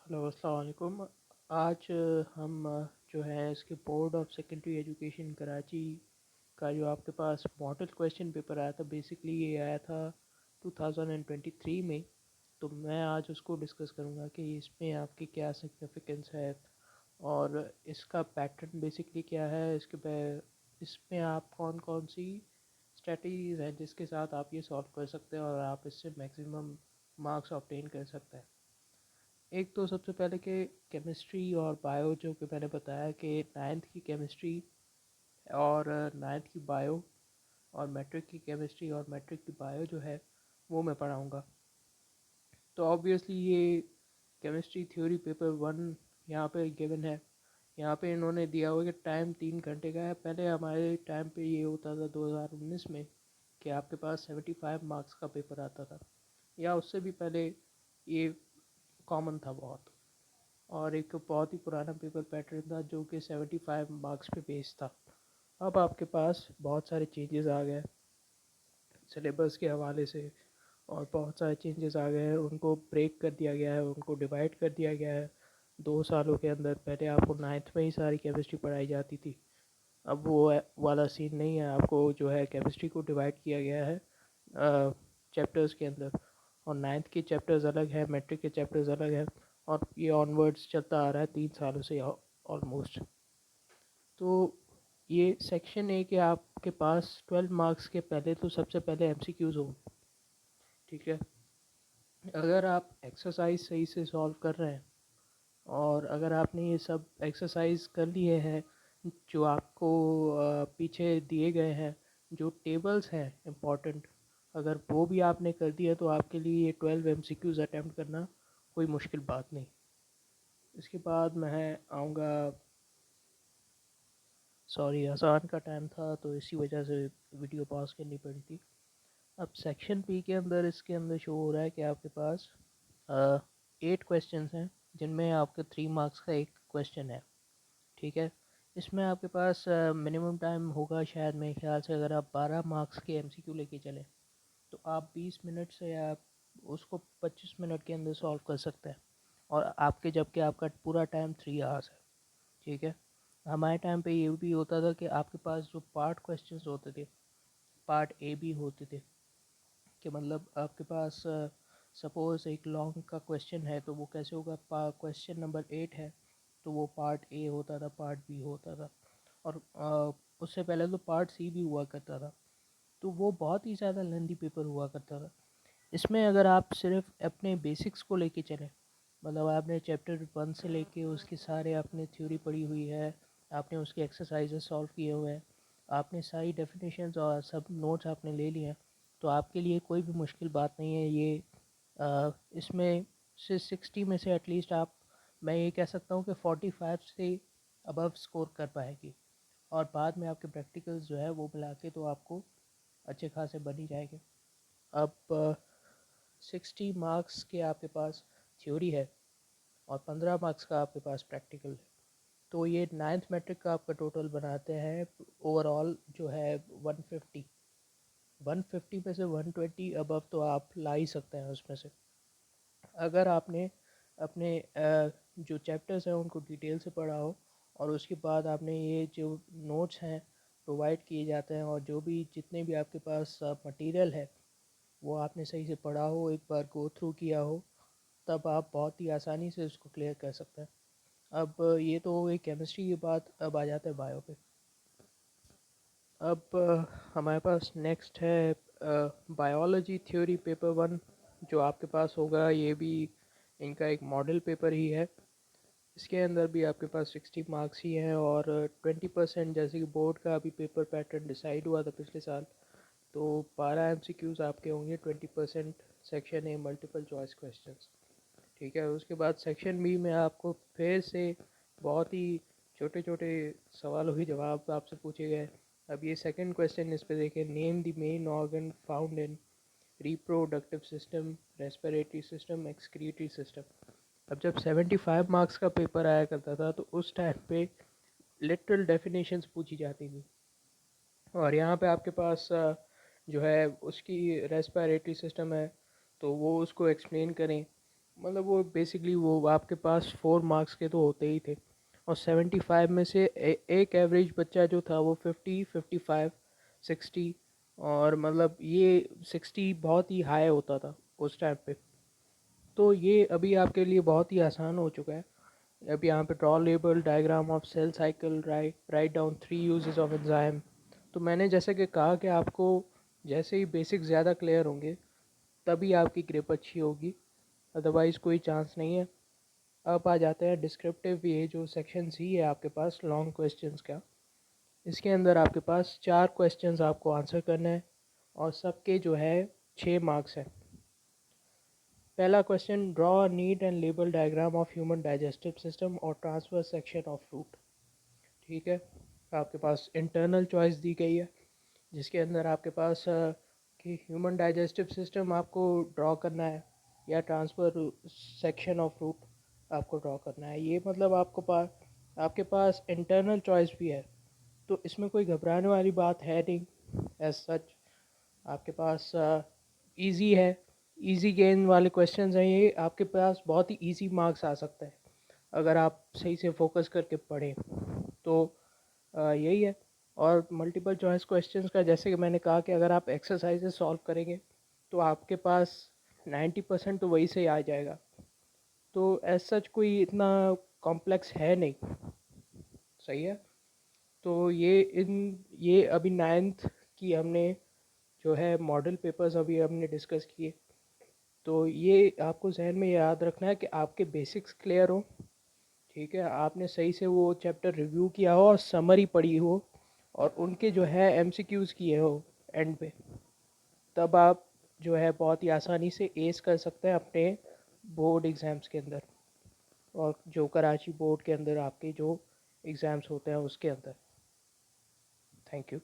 Hello अस्सलाम वालेकुम। आज हम जो है इसके board of secondary education Karachi का जो आपके पास मॉडल क्वेश्चन पेपर आया था, बेसिकली ये आया था 2023 में। तो मैं आज उसको डिस्कस करूँगा कि इसमें आपकी क्या सिग्निफिकेंस है और इसका पैटर्न बेसिकली क्या है। इसमें आप कौन कौन सी स्ट्रेटजीज हैं जिसके साथ आप ये सॉल्व कर सकते हैं और आप इससे मैक्सिमम मार्क्स ऑब्टेन कर सकते हैं। एक तो सबसे पहले कि केमिस्ट्री और बायो, जो कि मैंने बताया कि नाइन्थ की केमिस्ट्री और नाइन्थ की बायो और मैट्रिक की केमिस्ट्री और मैट्रिक की बायो जो है वो मैं पढ़ाऊँगा। तो ऑब्वियसली ये केमिस्ट्री थ्योरी पेपर 1 यहाँ पे गिवन है। यहाँ पे इन्होंने दिया हुआ कि टाइम 3 घंटे का है। पहले हमारे टाइम पे ये होता था 2019 में कि आपके पास 75 मार्क्स का पेपर आता था, या उससे भी पहले ये कॉमन था बहुत। और एक बहुत ही पुराना पेपर पैटर्न था जो कि 75 मार्क्स पे बेस्ड था। अब आपके पास बहुत सारे चेंजेस आ गए सिलेबस के हवाले से, और बहुत सारे चेंजेस आ गए हैं। उनको ब्रेक कर दिया गया है, उनको डिवाइड कर दिया गया है 2 सालों के अंदर। पहले आपको नाइन्थ में ही सारी केमिस्ट्री पढ़ाई जाती थी, अब वो वाला सीन नहीं है। आपको जो है केमिस्ट्री को डिवाइड किया गया है चैप्टर्स के अंदर, और नाइन्थ के चैप्टर्स अलग है, मैट्रिक के चैप्टर्स अलग है, और ये ऑनवर्ड्स चलता आ रहा है 3 सालों से ऑलमोस्ट। तो ये सेक्शन है कि आपके पास 12 मार्क्स के पहले तो सबसे पहले एमसीक्यूज होंगे, ठीक है। अगर आप एक्सरसाइज सही से सॉल्व कर रहे हैं और अगर आपने ये सब एक्सरसाइज कर लिए हैं जो आपको पीछे दिए गए हैं, जो टेबल्स हैं इम्पॉर्टेंट, अगर वो भी आपने कर दिया तो आपके लिए ये 12 एमसीक्यूज अटैम्प्ट करना कोई मुश्किल बात नहीं। इसके बाद मैं आऊँगा, सॉरी अज़ान का टाइम था तो इसी वजह से वीडियो पॉज करनी पड़ी थी। अब सेक्शन पी के अंदर, इसके अंदर शो हो रहा है कि आपके पास 8 क्वेश्चंस हैं जिनमें आपके 3 मार्क्स का एक क्वेश्चन है, ठीक है। इसमें आपके पास मिनिमम टाइम होगा शायद, मेरे ख्याल से अगर आप 12 मार्क्स के एमसीक्यू लेके चलें तो आप 20 मिनट से आप उसको 25 मिनट के अंदर सॉल्व कर सकते हैं। और आपके जबकि आपका पूरा टाइम 3 आवर्स है, ठीक है। हमारे टाइम पे ये भी होता था कि आपके पास जो पार्ट क्वेश्चंस होते थे, पार्ट ए भी होते थे, कि मतलब आपके पास सपोज़ एक लॉन्ग का क्वेश्चन है तो वो कैसे होगा, क्वेश्चन नंबर 8 है तो वो पार्ट ए होता था, पार्ट बी होता था, और उससे पहले तो पार्ट सी भी हुआ करता था। तो वो बहुत ही ज़्यादा लेंथी पेपर हुआ करता था। इसमें अगर आप सिर्फ अपने बेसिक्स को लेके चलें, मतलब आपने चैप्टर 1 से लेके उसके सारे आपने थ्योरी पढ़ी हुई है, आपने उसके एक्सरसाइजेस सॉल्व किए हुए हैं, आपने सारी डेफिनेशंस और सब नोट्स आपने ले लिए हैं, तो आपके लिए कोई भी मुश्किल बात नहीं है। ये इसमें से 60 में से एटलीस्ट आप, मैं ये कह सकता हूँ कि 45 से अबव स्कोर कर पाएगी। और बाद में आपके प्रैक्टिकल्स जो है वो मिला के तो आपको अच्छे खासे बन ही जाएंगे। अब 60 मार्क्स के आपके पास थ्योरी है और 15 मार्क्स का आपके पास प्रैक्टिकल है, तो ये नाइन्थ मैट्रिक का आपका टोटल बनाते हैं ओवरऑल जो है 150। 150 में से 120 अबव तो आप ला ही सकते हैं उसमें से, अगर आपने अपने जो चैप्टर्स हैं उनको डिटेल से पढ़ा हो, और उसके बाद आपने ये जो नोट्स हैं प्रोवाइड किए जाते हैं और जो भी जितने भी आपके पास मटेरियल है वो आपने सही से पढ़ा हो, एक बार गो थ्रू किया हो, तब आप बहुत ही आसानी से उसको क्लियर कर सकते हैं। अब ये तो हो गई केमिस्ट्री की बात, अब आ जाता है बायो पे। अब हमारे पास नेक्स्ट है बायोलॉजी थ्योरी पेपर 1 जो आपके पास होगा। ये भी इनका एक मॉडल पेपर ही है। इसके अंदर भी आपके पास 60 मार्क्स ही हैं, और 20% जैसे कि बोर्ड का अभी पेपर पैटर्न डिसाइड हुआ था पिछले साल, तो 12 एमसीक्यूज़ आपके होंगे, 20% section A multiple choice questions, ठीक है। उसके बाद सेक्शन बी में आपको फिर से बहुत ही छोटे छोटे सवालों के जवाब आपसे पूछे गए। अब ये सेकंड क्वेश्चन, इस पे देखें, name the main organ found in reproductive system, respiratory system, excretory system. अब जब 75 मार्क्स का पेपर आया करता था तो उस टाइम पे लिटरल डेफिनेशंस पूछी जाती थी, और यहाँ पे आपके पास जो है उसकी रेस्पिरेटरी सिस्टम है तो वो उसको एक्सप्लेन करें, मतलब वो बेसिकली वो आपके पास 4 मार्क्स के तो होते ही थे, और 75 में से एक एवरेज बच्चा जो था वो 50, 55, 60, और मतलब ये 60 बहुत ही हाई होता था उस टाइम पे। तो ये अभी आपके लिए बहुत ही आसान हो चुका है। अब यहाँ पे draw label diagram of cell cycle, right down 3 uses of enzyme. तो मैंने जैसे कि कहा कि आपको जैसे ही बेसिक ज़्यादा क्लियर होंगे तभी आपकी ग्रिप अच्छी होगी, अदरवाइज़ कोई चांस नहीं है। अब आ जाते हैं डिस्क्रिप्टिव, ये जो सेक्शन सी है आपके पास लॉन्ग क्वेश्चंस का। इसके अंदर आपके पास 4 क्वेश्चंस आपको आंसर करना है, और सबके जो है 6 मार्क्स हैं। पहला question, draw neat and label diagram of human digestive system और ट्रांसफर सेक्शन ऑफ रूट। ठीक है, आपके पास इंटरनल चॉइस दी गई है जिसके अंदर आपके पास कि ह्यूमन डाइजेस्टिव सिस्टम आपको ड्रॉ करना है या ट्रांसफ़र सेक्शन ऑफ रूट आपको ड्रॉ करना है। ये मतलब आपके पास इंटरनल चॉइस भी है, तो इसमें कोई घबराने वाली बात है नहीं एज सच। आपके पास इजी है, इजी गेन वाले क्वेश्चंस हैं ये, आपके पास बहुत ही इजी मार्क्स आ सकता है अगर आप सही से फोकस करके पढ़ें तो। यही है। और मल्टीपल चॉइस क्वेश्चंस का जैसे कि मैंने कहा कि अगर आप एक्सरसाइजेस सॉल्व करेंगे तो आपके पास 90% तो वही से ही आ जाएगा। तो एज सच कोई इतना कॉम्प्लेक्स है नहीं। सही है। तो ये अभी 9th की हमने जो है मॉडल पेपर्स अभी हमने डिस्कस किए। तो ये आपको जहन में याद रखना है कि आपके बेसिक्स क्लियर हो। ठीक है, आपने सही से वो चैप्टर रिव्यू किया हो और समरी पढ़ी हो और उनके जो है एमसीक्यूज़ किए हो एंड पे, तब आप जो है बहुत ही आसानी से एस कर सकते हैं अपने बोर्ड एग्ज़ाम्स के अंदर, और जो कराची बोर्ड के अंदर आपके जो एग्ज़ाम्स होते हैं उसके अंदर। Thank you.